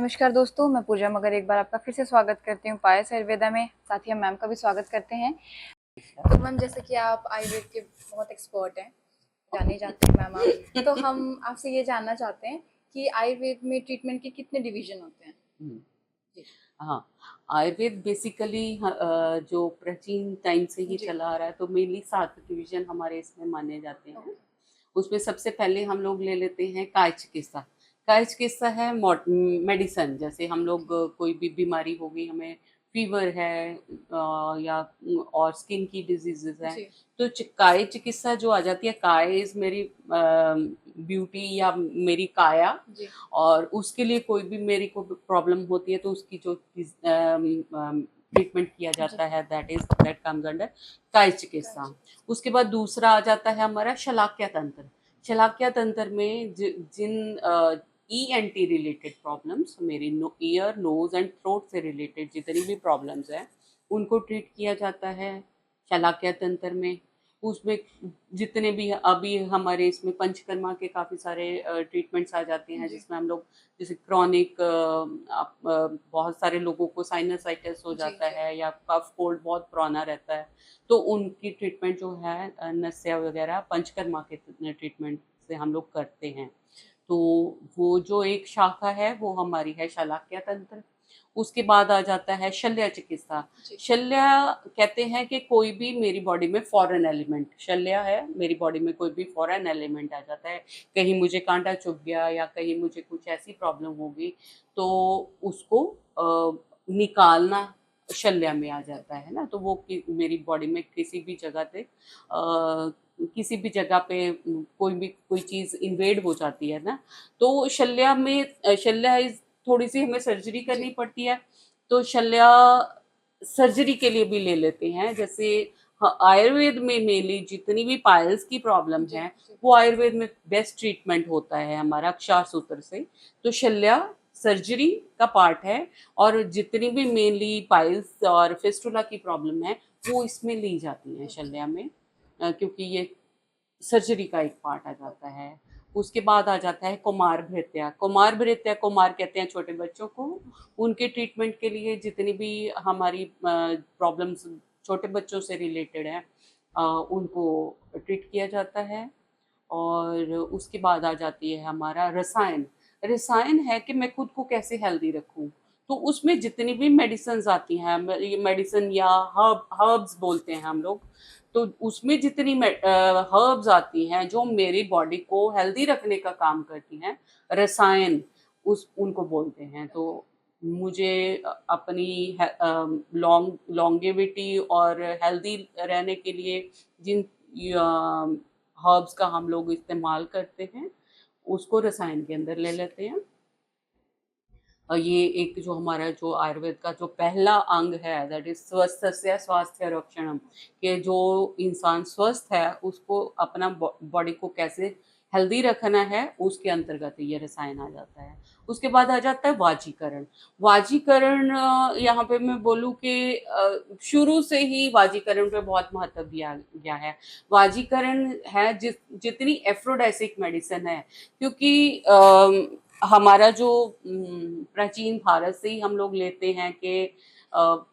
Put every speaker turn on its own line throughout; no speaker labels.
नमस्कार दोस्तों, मैं पूजा मगर एक बार आपका फिर से स्वागत करती हूँ पायस आयुर्वेदा में। साथ ही हम मैम का भी स्वागत करते हैं। तो मैम, जैसे कि आप आयुर्वेद के बहुत एक्सपर्ट हैं, जाने जाते हैं मैम आप, तो हम आपसे ये जानना चाहते हैं कि आयुर्वेद में ट्रीटमेंट के कितने डिवीजन होते हैं? जी।
हाँ, आयुर्वेद बेसिकली जो प्राचीन टाइम से ही
जी।
चला आ रहा है, तो मेनली 7 डिवीजन हमारे इसमें माने जाते हैं।
ओके।
उसमें सबसे पहले हम लोग ले लेते हैं काय चिकित्सा। काय चिकित्सा है मेडिसन, जैसे हम लोग कोई भी बीमारी हो गई, हमें फीवर है या और स्किन की डिजीजेस हैं,
जी।
तो काय चिकित्सा जो आ जाती है, काय इज मेरी ब्यूटी या मेरी काया,
जी।
और उसके लिए कोई भी मेरी को प्रॉब्लम होती है तो उसकी जो ट्रीटमेंट किया
जी।
जाता है, दैट कम्स अंडर काय चिकित्सा। उसके बाद दूसरा आ जाता है हमारा शलाक्य तंत्र। शलाक्य तंत्र में जिन ईएनटी रिलेटेड प्रॉब्लम्स, मेरी ईयर नोज एंड थ्रोट से रिलेटेड जितनी भी प्रॉब्लम्स हैं, उनको ट्रीट किया जाता है शलाक्य तंत्र में। उसमें जितने भी अभी हमारे इसमें पंचकर्मा के काफ़ी सारे ट्रीटमेंट्स आ जाते हैं,
जी।
जिसमें हम लोग जैसे क्रॉनिक बहुत सारे लोगों को साइनसाइटिस हो
जी।
जाता
जी।
है या कफ कोल्ड बहुत पुराना रहता है, तो उनकी ट्रीटमेंट जो है नस्या वगैरह पंचकर्मा के ट्रीटमेंट से हम लोग करते हैं। तो वो जो एक शाखा है वो हमारी है शलाक्य तंत्र। उसके बाद आ जाता है शल्य चिकित्सा।
जी।
शल्य कहते हैं कि कोई भी मेरी बॉडी में फॉरेन एलिमेंट, शल्य है मेरी बॉडी में कोई भी फॉरेन एलिमेंट आ जाता है, कहीं मुझे कांटा चुभ गया या कहीं मुझे कुछ ऐसी प्रॉब्लम हो गई, तो उसको निकालना शल्य में आ जाता है ना। तो वो मेरी बॉडी में किसी भी जगह पे किसी भी जगह पे कोई चीज़ इन्वेड हो जाती है ना, तो शल्य में शल्य इज थोड़ी सी हमें सर्जरी करनी
जी।
पड़ती है, तो शल्य सर्जरी के लिए भी ले लेते हैं। जैसे आयुर्वेद में मेनली जितनी भी पाइल्स की प्रॉब्लम
जी।
है,
जी।
वो आयुर्वेद में बेस्ट ट्रीटमेंट होता है हमारा क्षार सूत्र से। तो शल्य सर्जरी का पार्ट है, और जितनी भी मेनली पाइल्स और फिस्टुला की प्रॉब्लम है, वो इसमें ली जाती है
ओके।
शल्य में, क्योंकि ये सर्जरी का एक पार्ट आ जाता है। उसके बाद आ जाता है कुमार भृत्या। कुमार भृत्या, कुमार कहते हैं छोटे बच्चों को। उनके ट्रीटमेंट के लिए जितनी भी हमारी प्रॉब्लम्स छोटे बच्चों से रिलेटेड है, उनको ट्रीट किया जाता है। और उसके बाद आ जाती है हमारा रसायन। रसायन है कि मैं खुद को कैसे हेल्दी रखूं, तो उसमें जितनी भी मेडिसिन आती हैं, ये मेडिसिन या हर्ब्स बोलते हैं हम लोग, तो उसमें जितनी हर्ब्स आती हैं जो मेरी बॉडी को हेल्दी रखने का काम करती हैं, रसायन उस उनको बोलते हैं। तो मुझे अपनी लॉन्गेविटी और हेल्दी रहने के लिए जिन हर्ब्स का हम लोग इस्तेमाल करते हैं, उसको रसायन के अंदर ले लेते हैं। ये एक जो हमारा जो आयुर्वेद का जो पहला अंग है, दैट इज स्वस्थस्य स्वास्थ्य रक्षणम, कि जो इंसान स्वस्थ है उसको अपना बॉडी को कैसे हेल्दी रखना है, उसके अंतर्गत ये रसायन आ जाता है। उसके बाद आ जाता है वाजीकरण। वाजीकरण यहाँ पे मैं बोलूँ कि शुरू से ही वाजीकरण पे बहुत महत्व दिया गया है। वाजीकरण है जितनी एफ्रोडाइसिक मेडिसिन है, क्योंकि हमारा जो प्राचीन भारत से ही हम लोग लेते हैं कि अ,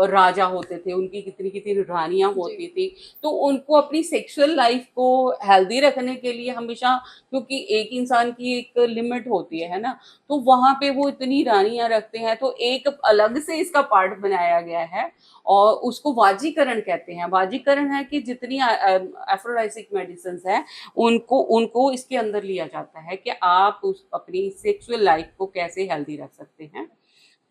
राजा होते थे, उनकी कितनी कितनी रानियां
जी।
होती थी, तो उनको अपनी सेक्सुअल लाइफ को हेल्दी रखने के लिए हमेशा, क्योंकि एक इंसान की एक लिमिट होती
जी।
है ना, तो वहां पे वो इतनी रानियां रखते हैं, तो एक अलग से इसका पार्ट बनाया गया है और उसको वाजीकरण कहते हैं। वाजीकरण है कि जितनी एफ्रोडाइसिक मेडिसिन है, उनको उनको इसके अंदर लिया जाता है कि आप उस अपनी सेक्सुअल लाइफ को कैसे हेल्दी रख सकते हैं।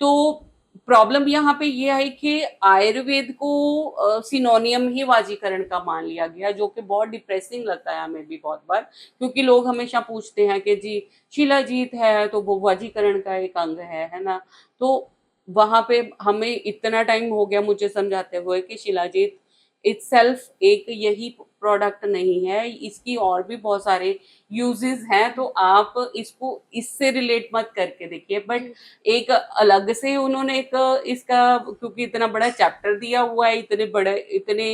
तो प्रॉब्लम यहाँ पे ये है कि आयुर्वेद को सिनोनियम ही वाजीकरण का मान लिया गया, जो कि बहुत डिप्रेसिंग लगता है हमें भी बहुत बार, क्योंकि लोग हमेशा पूछते हैं कि जी शिलाजीत है तो वो वाजीकरण का एक अंग है ना। तो वहां पे हमें इतना टाइम हो गया मुझे समझाते हुए कि शिलाजीत इटसेल्फ एक यही प्रोडक्ट नहीं है, इसकी और भी बहुत सारे यूजेस हैं, तो आप इसको इससे रिलेट मत करके देखिए, बट एक अलग से उन्होंने एक इसका, क्योंकि इतना बड़ा चैप्टर दिया हुआ है, इतने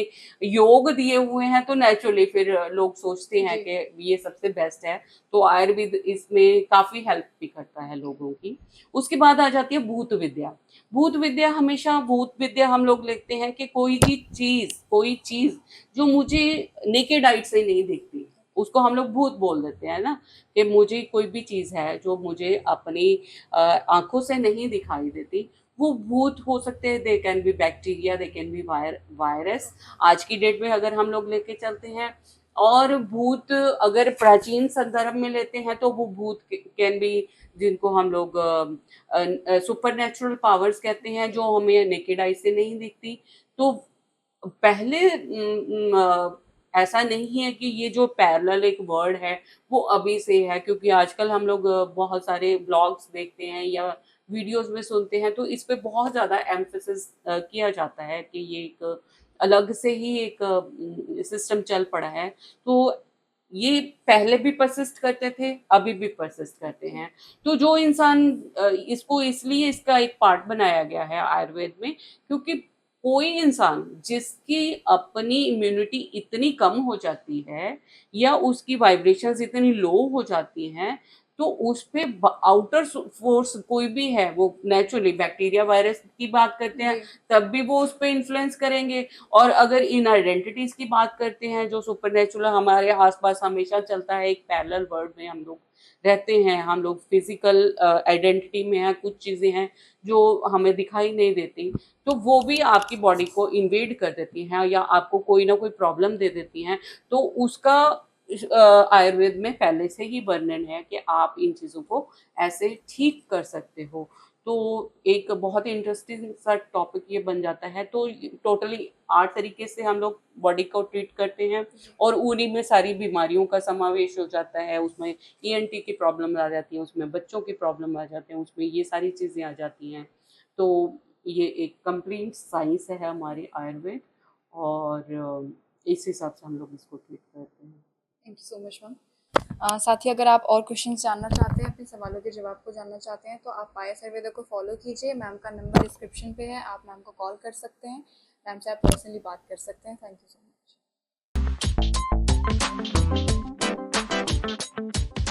योग दिए हुए हैं, तो नेचुरली फिर लोग सोचते हैं
जी।
कि ये सबसे बेस्ट है। तो आयुर्वेद इसमें काफी हेल्प भी करता है लोगों की। उसके बाद आ जाती है भूत विद्या। भूत विद्या, हमेशा भूत विद्या हम लोग लिखते हैं कि कोई चीज जो मुझे नेकेड आइट से नहीं दिखती, उसको हम लोग भूत बोल देते हैं ना, कि मुझे कोई भी चीज है जो मुझे अपनी आंखों से नहीं दिखाई देती, वो भूत हो सकते हैं। They can be bacteria, they can be virus. आज की डेट में अगर हम लोग लेके चलते हैं, और भूत अगर प्राचीन संदर्भ में लेते हैं, तो वो भूत कैन बी, जिनको हम लोग सुपर नेचुरल पावर्स कहते हैं, जो हमें नेकेड आई से नहीं दिखती। तो पहले ऐसा नहीं है कि ये जो पैरेलल एक वर्ड है वो अभी से है, क्योंकि आजकल हम लोग बहुत सारे ब्लॉग्स देखते हैं या वीडियोस में सुनते हैं, तो इस पे बहुत ज़्यादा एम्फेसिस किया जाता है कि ये एक अलग से ही एक सिस्टम चल पड़ा है। तो ये पहले भी परसिस्ट करते थे, अभी भी परसिस्ट करते हैं। तो जो इंसान इसको, इसलिए इसका एक पार्ट बनाया गया है आयुर्वेद में, क्योंकि कोई इंसान जिसकी अपनी इम्यूनिटी इतनी कम हो जाती है, या उसकी वाइब्रेशंस इतनी लो हो जाती हैं, तो उस पे आउटर फोर्स कोई भी है, वो नेचुरली बैक्टीरिया वायरस की बात करते हैं,
जी।
तब भी वो उस पे इन्फ्लुएंस करेंगे। और अगर इन आइडेंटिटीज की बात करते हैं, जो सुपरनेचुरल हमारे आसपास हमेशा चलता है, एक पैरेलल वर्ल्ड में हम लोग रहते हैं, हम लोग फिजिकल आइडेंटिटी में हैं, कुछ चीजें हैं जो हमें दिखाई नहीं देती, तो वो भी आपकी बॉडी को इन्वेड कर देती हैं, या आपको कोई ना कोई प्रॉब्लम दे देती हैं। तो उसका आयुर्वेद में पहले से ही वर्णन है कि आप इन चीज़ों को ऐसे ठीक कर सकते हो। तो एक बहुत इंटरेस्टिंग सा टॉपिक ये बन जाता है। तो टोटली 8 तरीके से हम लोग बॉडी को ट्रीट करते हैं, और उन्हीं में सारी बीमारियों का समावेश हो जाता है। उसमें ईएनटी की प्रॉब्लम आ जाती है, उसमें बच्चों की प्रॉब्लम आ जाते हैं, उसमें ये सारी चीज़ें आ जाती हैं। तो ये एक कंप्लीट साइंस है हमारी आयुर्वेद, और इस हिसाब से हम लोग इसको ट्रीट करते हैं।
Thank you so much ma'am. साथ ही अगर आप और क्वेश्चन जानना चाहते हैं, अपने सवालों के जवाब को जानना चाहते हैं, तो आप पायस आयुर्वेदा को फॉलो कीजिए। मैम का नंबर डिस्क्रिप्शन पे है, आप मैम को कॉल कर सकते हैं, मैम से आप पर्सनली बात कर सकते हैं। Thank you so much.